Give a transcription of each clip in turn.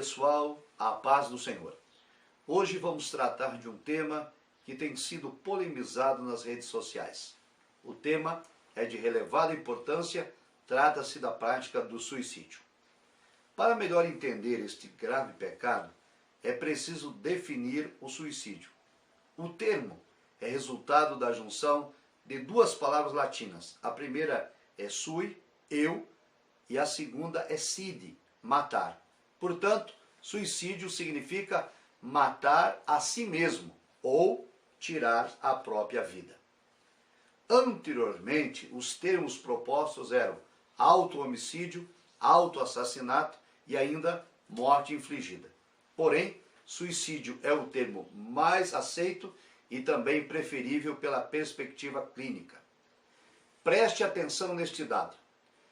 pessoal, a paz do Senhor. Hoje vamos tratar de um tema que tem sido polemizado nas redes sociais. O tema é de relevada importância, trata-se da prática do suicídio. Para melhor entender este grave pecado, é preciso definir o suicídio. O termo é resultado da junção de duas palavras latinas. A primeira é sui, eu, e a segunda é side, matar. Portanto, suicídio significa matar a si mesmo ou tirar a própria vida. Anteriormente, os termos propostos eram auto-homicídio, auto-assassinato e ainda morte infligida. Porém, suicídio é o termo mais aceito e também preferível pela perspectiva clínica. Preste atenção neste dado.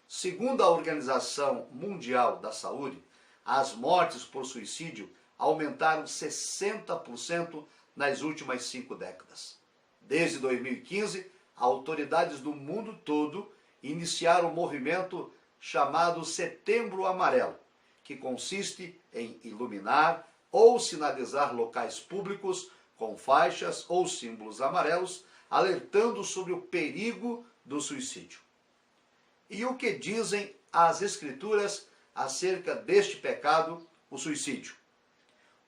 Segundo a Organização Mundial da Saúde, as mortes por suicídio aumentaram 60% nas últimas 5 décadas. Desde 2015, autoridades do mundo todo iniciaram um movimento chamado Setembro Amarelo, que consiste em iluminar ou sinalizar locais públicos com faixas ou símbolos amarelos, alertando sobre o perigo do suicídio. E o que dizem as Escrituras acerca deste pecado, o suicídio?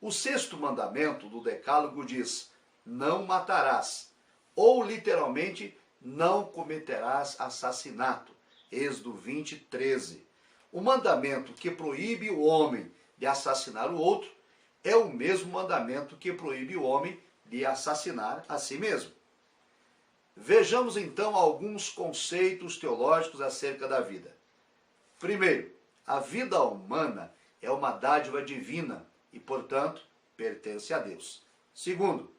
O 6º mandamento do Decálogo diz: não matarás, ou literalmente, não cometerás assassinato. Êxodo 20:13. O mandamento que proíbe o homem de assassinar o outro é o mesmo mandamento que proíbe o homem de assassinar a si mesmo. Vejamos então alguns conceitos teológicos acerca da vida. Primeiro, a vida humana é uma dádiva divina e, portanto, pertence a Deus. Segundo,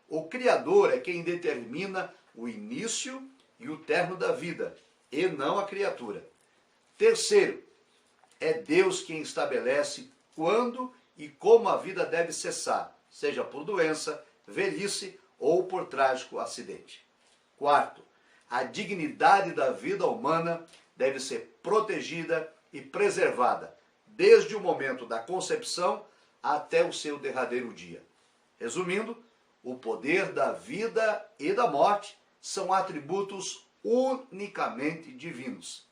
o Criador é quem determina o início e o término da vida, e não a criatura. Terceiro, é Deus quem estabelece quando e como a vida deve cessar, seja por doença, velhice ou por trágico acidente. Quarto, a dignidade da vida humana deve ser protegida e preservada, desde o momento da concepção até o seu derradeiro dia. Resumindo, o poder da vida e da morte são atributos unicamente divinos.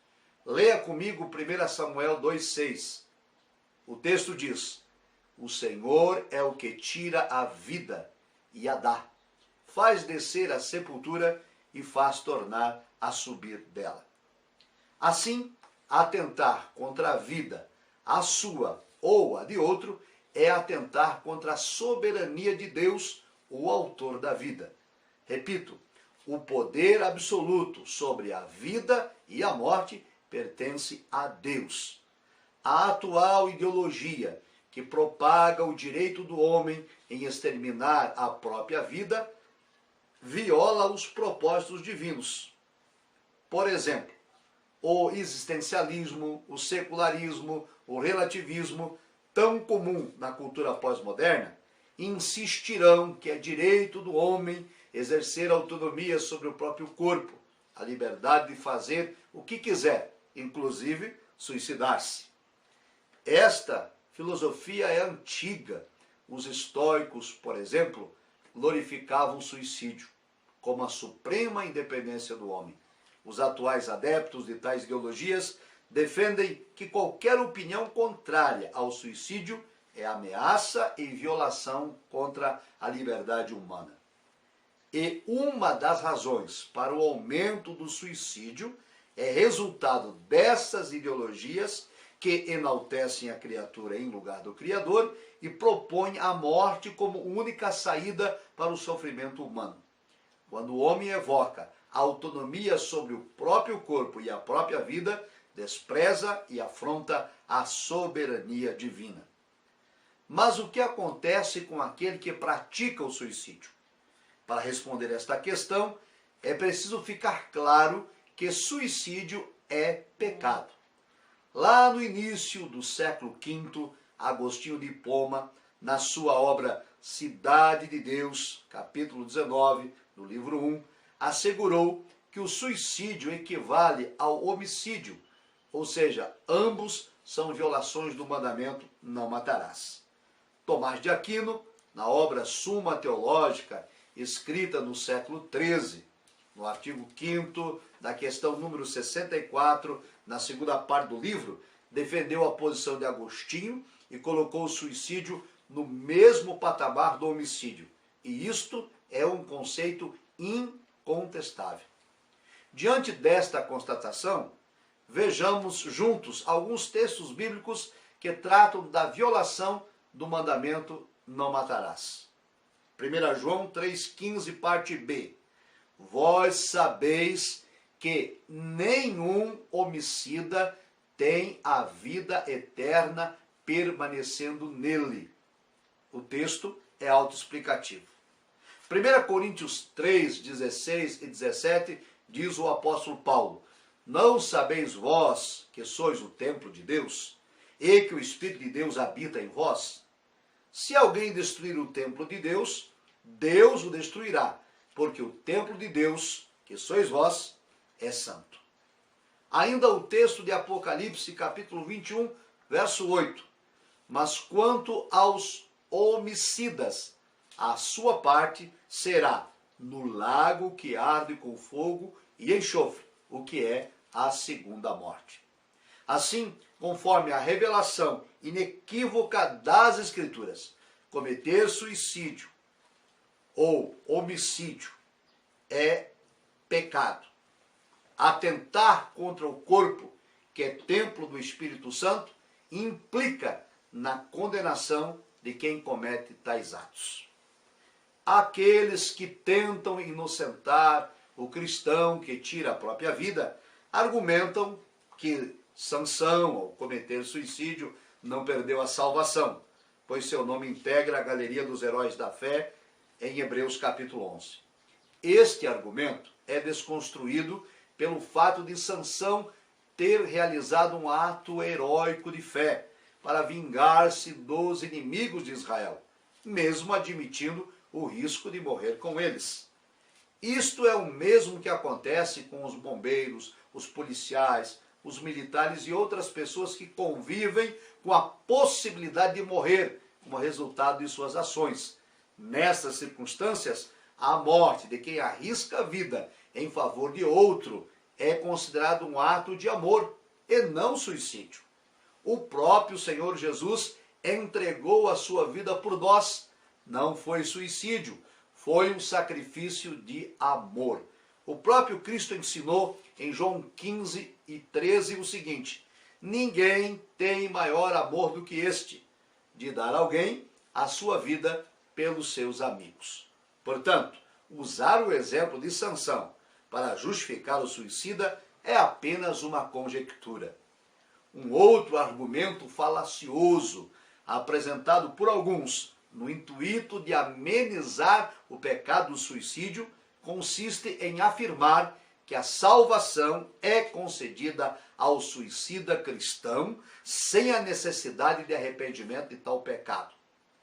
Leia comigo 1 Samuel 2,6. O texto diz: o Senhor é o que tira a vida e a dá, faz descer a sepultura e faz tornar a subir dela. Assim, atentar contra a vida, a sua ou a de outro, é atentar contra a soberania de Deus, o autor da vida. Repito, o poder absoluto sobre a vida e a morte pertence a Deus. A atual ideologia que propaga o direito do homem em exterminar a própria vida viola os propósitos divinos. Por exemplo, o existencialismo, o secularismo, o relativismo, tão comum na cultura pós-moderna, insistirão que é direito do homem exercer autonomia sobre o próprio corpo, a liberdade de fazer o que quiser, inclusive suicidar-se. Esta filosofia é antiga. Os estoicos, por exemplo, glorificavam o suicídio como a suprema independência do homem. Os atuais adeptos de tais ideologias defendem que qualquer opinião contrária ao suicídio é ameaça e violação contra a liberdade humana. E uma das razões para o aumento do suicídio é resultado dessas ideologias que enaltecem a criatura em lugar do Criador e propõem a morte como única saída para o sofrimento humano. Quando o homem evoca a autonomia sobre o próprio corpo e a própria vida, despreza e afronta a soberania divina. Mas o que acontece com aquele que pratica o suicídio? Para responder esta questão, é preciso ficar claro que suicídio é pecado. Lá no início do século V, Agostinho de Hipona, na sua obra Cidade de Deus, capítulo 19, no livro 1, assegurou que o suicídio equivale ao homicídio, ou seja, ambos são violações do mandamento não matarás. Tomás de Aquino, na obra Suma Teológica, escrita no século XIII, no artigo 5º da questão número 64, na segunda parte do livro, defendeu a posição de Agostinho e colocou o suicídio no mesmo patamar do homicídio. E isto é um conceito incontestável. Diante desta constatação, vejamos juntos alguns textos bíblicos que tratam da violação do mandamento não matarás. 1 João 3,15, parte B. Vós sabeis que nenhum homicida tem a vida eterna permanecendo nele. O texto é autoexplicativo. 1 Coríntios 3, 16 e 17 diz o apóstolo Paulo: não sabeis vós que sois o templo de Deus e que o Espírito de Deus habita em vós? Se alguém destruir o templo de Deus, Deus o destruirá, porque o templo de Deus, que sois vós, é santo. Ainda o texto de Apocalipse, capítulo 21, verso 8. Mas quanto aos homicidas, a sua parte será no lago que arde com fogo e enxofre, o que é a segunda morte. Assim, conforme a revelação inequívoca das Escrituras, cometer suicídio ou homicídio é pecado. Atentar contra o corpo, que é templo do Espírito Santo, implica na condenação de quem comete tais atos. Aqueles que tentam inocentar o cristão que tira a própria vida argumentam que Sansão, ao cometer suicídio, não perdeu a salvação, pois seu nome integra a galeria dos heróis da fé em Hebreus capítulo 11. Este argumento é desconstruído pelo fato de Sansão ter realizado um ato heróico de fé para vingar-se dos inimigos de Israel, mesmo admitindo o risco de morrer com eles. Isto é o mesmo que acontece com os bombeiros, os policiais, os militares e outras pessoas que convivem com a possibilidade de morrer como resultado de suas ações. Nessas circunstâncias, a morte de quem arrisca a vida em favor de outro é considerado um ato de amor e não suicídio. O próprio Senhor Jesus entregou a sua vida por nós. Não foi suicídio, foi um sacrifício de amor. O próprio Cristo ensinou em João 15 e 13 o seguinte: ninguém tem maior amor do que este, de dar a alguém a sua vida pelos seus amigos. Portanto, usar o exemplo de Sansão para justificar o suicida é apenas uma conjectura. Um outro argumento falacioso apresentado por alguns no intuito de amenizar o pecado do suicídio consiste em afirmar que a salvação é concedida ao suicida cristão sem a necessidade de arrependimento de tal pecado.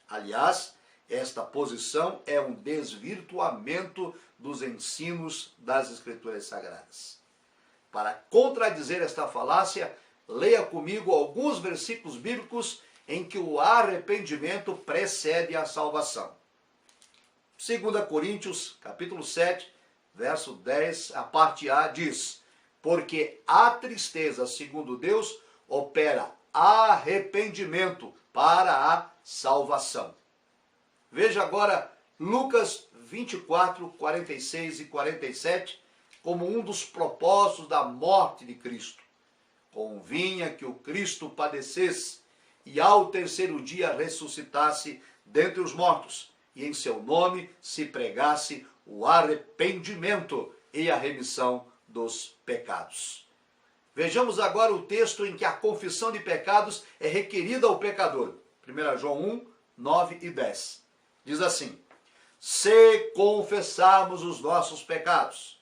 Aliás, esta posição é um desvirtuamento dos ensinos das Escrituras Sagradas. Para contradizer esta falácia, leia comigo alguns versículos bíblicos em que o arrependimento precede a salvação. 2 Coríntios, capítulo 7, verso 10, a parte A diz: porque a tristeza, segundo Deus, opera arrependimento para a salvação. Veja agora Lucas 24, 46 e 47 como um dos propósitos da morte de Cristo. Convinha que o Cristo padecesse e ao terceiro dia ressuscitasse dentre os mortos, e em seu nome se pregasse o arrependimento e a remissão dos pecados. Vejamos agora o texto em que a confissão de pecados é requerida ao pecador. 1 João 1, 9 e 10. Diz assim: se confessarmos os nossos pecados,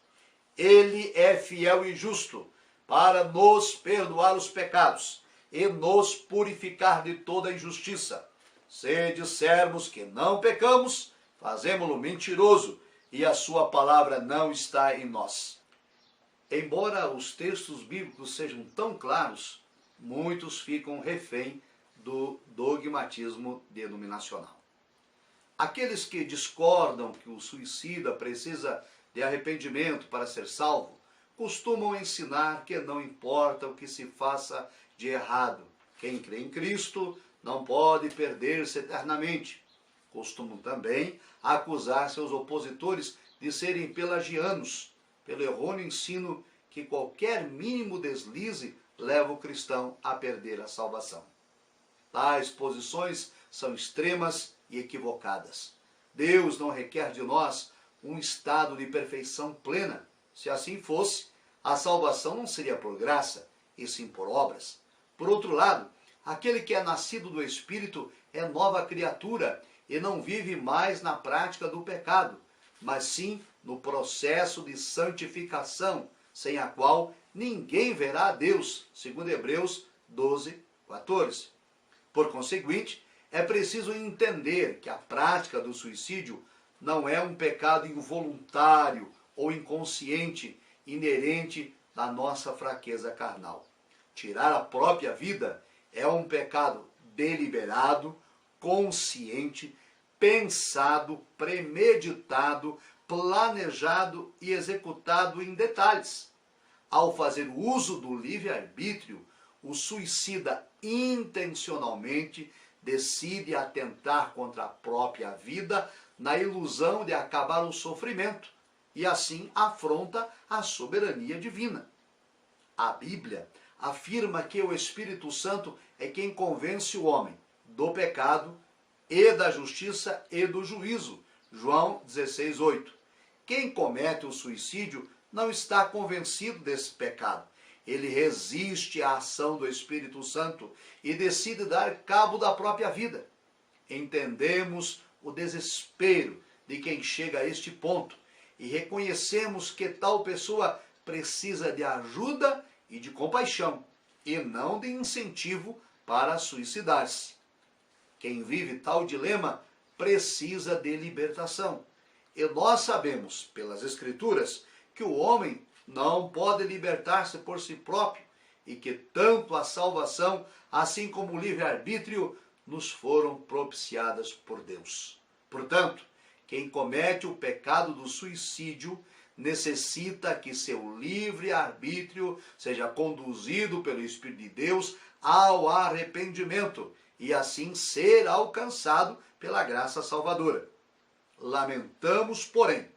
Ele é fiel e justo para nos perdoar os pecados e nos purificar de toda injustiça. Se dissermos que não pecamos, fazemo-lo mentiroso e a sua palavra não está em nós. Embora os textos bíblicos sejam tão claros, muitos ficam refém do dogmatismo denominacional. Aqueles que discordam que o suicida precisa de arrependimento para ser salvo, costumam ensinar que não importa o que se faça de errado. Quem crê em Cristo não pode perder-se eternamente. Costumam também acusar seus opositores de serem pelagianos, pelo errôneo ensino que qualquer mínimo deslize leva o cristão a perder a salvação. Tais posições são extremas e equivocadas. Deus não requer de nós um estado de perfeição plena. Se assim fosse, a salvação não seria por graça, e sim por obras. Por outro lado, aquele que é nascido do Espírito é nova criatura e não vive mais na prática do pecado, mas sim no processo de santificação, sem a qual ninguém verá a Deus, segundo Hebreus 12:14. Por conseguinte, é preciso entender que a prática do suicídio não é um pecado involuntário ou inconsciente, inerente à nossa fraqueza carnal. Tirar a própria vida é um pecado deliberado, consciente, pensado, premeditado, planejado e executado em detalhes. Ao fazer uso do livre-arbítrio, o suicida intencionalmente decide atentar contra a própria vida na ilusão de acabar o sofrimento e assim afronta a soberania divina. A Bíblia afirma que o Espírito Santo é quem convence o homem do pecado e da justiça e do juízo. João 16:8. Quem comete o suicídio não está convencido desse pecado. Ele resiste à ação do Espírito Santo e decide dar cabo da própria vida. Entendemos o desespero de quem chega a este ponto e reconhecemos que tal pessoa precisa de ajuda e de compaixão, e não de incentivo para suicidar-se. Quem vive tal dilema precisa de libertação. E nós sabemos, pelas Escrituras, que o homem não pode libertar-se por si próprio e que tanto a salvação, assim como o livre-arbítrio, nos foram propiciadas por Deus. Portanto, quem comete o pecado do suicídio necessita que seu livre-arbítrio seja conduzido pelo Espírito de Deus ao arrependimento e assim ser alcançado pela graça salvadora. Lamentamos, porém,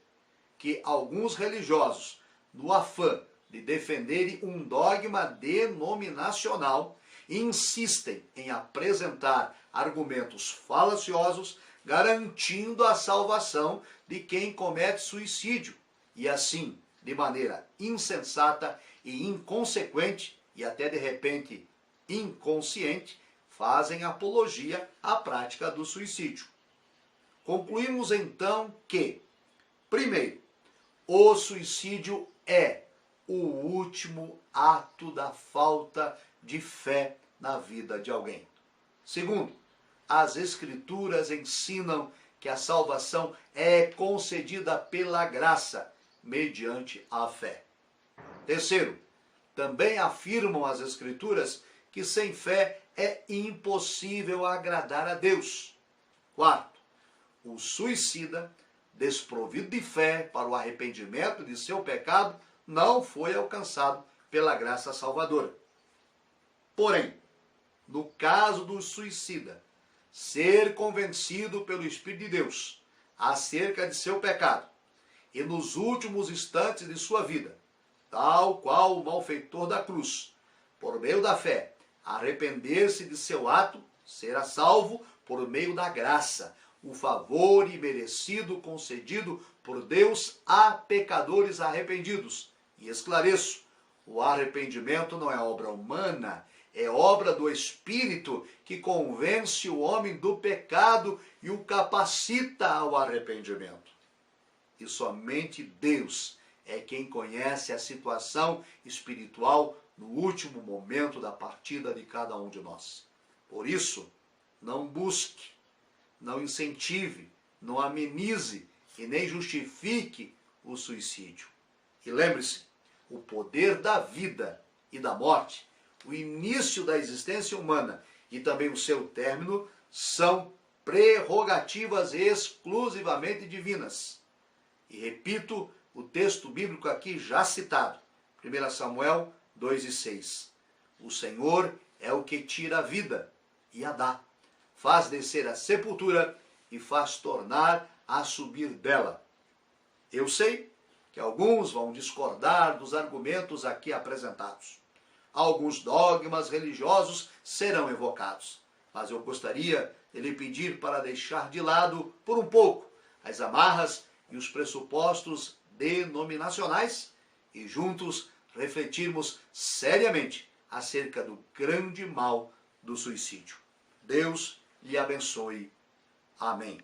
que alguns religiosos, no afã de defenderem um dogma denominacional, insistem em apresentar argumentos falaciosos garantindo a salvação de quem comete suicídio e assim, de maneira insensata e inconsequente e até de repente inconsciente, fazem apologia à prática do suicídio. Concluímos então que, primeiro, o suicídio é o último ato da falta de fé na vida de alguém. Segundo, as Escrituras ensinam que a salvação é concedida pela graça, mediante a fé. Terceiro, também afirmam as Escrituras que sem fé é impossível agradar a Deus. Quarto, o suicida, desprovido de fé para o arrependimento de seu pecado, não foi alcançado pela graça salvadora. Porém, no caso do suicida, ser convencido pelo Espírito de Deus acerca de seu pecado e nos últimos instantes de sua vida, tal qual o malfeitor da cruz, por meio da fé, arrepender-se de seu ato, será salvo por meio da graça, o favor imerecido concedido por Deus a pecadores arrependidos. E esclareço, o arrependimento não é obra humana, é obra do Espírito que convence o homem do pecado e o capacita ao arrependimento. E somente Deus é quem conhece a situação espiritual no último momento da partida de cada um de nós. Por isso, não busque, não incentive, não amenize e nem justifique o suicídio. E lembre-se, o poder da vida e da morte o início da existência humana e também o seu término são prerrogativas exclusivamente divinas. E repito o texto bíblico aqui já citado, 1 Samuel 2:6. O Senhor é o que tira a vida e a dá, faz descer a sepultura e faz tornar a subir dela. Eu sei que alguns vão discordar dos argumentos aqui apresentados. Alguns dogmas religiosos serão evocados, mas eu gostaria de lhe pedir para deixar de lado, por um pouco, as amarras e os pressupostos denominacionais e juntos refletirmos seriamente acerca do grande mal do suicídio. Deus lhe abençoe. Amém.